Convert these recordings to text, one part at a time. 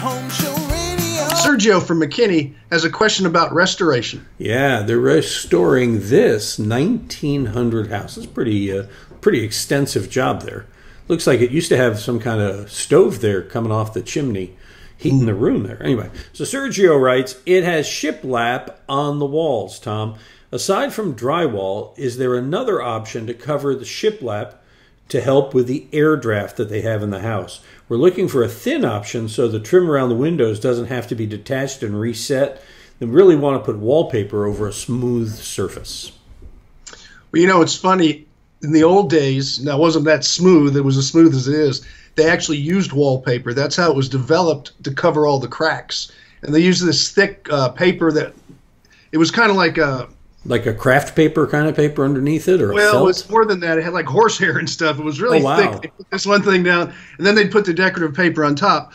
Home Show Radio. Sergio from McKinney has a question about restoration. Yeah, they're restoring this 1900 house. It's pretty extensive job there. Looks like it used to have some kind of stove there coming off the chimney, heating the room there. Anyway, so Sergio writes, it has shiplap on the walls, Tom. Aside from drywall, is there another option to cover the shiplap to help with the air draft that they have in the house? We're looking for a thin option so the trim around the windows doesn't have to be detached and reset. They really want to put wallpaper over a smooth surface. Well, you know, it's funny. In the old days, now it wasn't that smooth. It was as smooth as it is. They actually used wallpaper. That's how it was developed to cover all the cracks. And they used this thick paper that it was kind of like a craft paper kind of paper underneath it, or well, felt? It was more than that. It had like horsehair and stuff. It was really thick. They put this one thing down, and then they'd put the decorative paper on top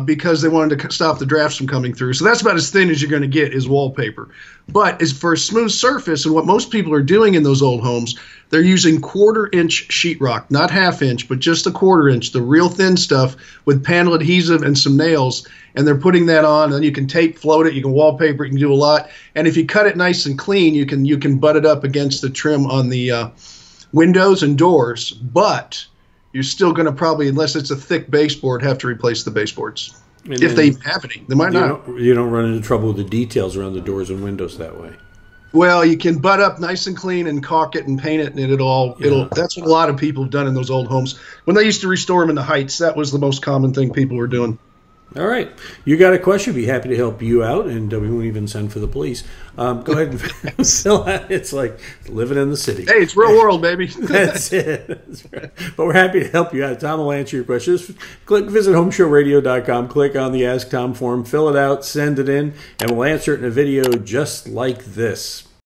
because they wanted to stop the drafts from coming through. So that's about as thin as you're going to get is wallpaper. But as for a smooth surface, and what most people are doing in those old homes, they're using 1/4-inch sheetrock, not 1/2 inch, but just a 1/4 inch, the real thin stuff with panel adhesive and some nails. And they're putting that on, and then you can tape float it, you can wallpaper it, you can do a lot. And if you cut it nice and clean, you can butt it up against the trim on the windows and doors. But you're still going to probably, unless it's a thick baseboard, have to replace the baseboards. If they even have any. They might not. You don't run into trouble with the details around the doors and windows that way. Well, you can butt up nice and clean and caulk it and paint it, and it'll that's what a lot of people have done in those old homes. When they used to restore them in the Heights, that was the most common thing people were doing. All right. You got a question? Be happy to help you out, and we won't even send for the police. Go ahead and fill out. It's like living in the city. Hey, it's real world, baby. That's it. That's right. But we're happy to help you out. Tom will answer your questions. Visit HomeShowRadio.com. Click on the Ask Tom form. Fill it out. Send it in, and we'll answer it in a video just like this.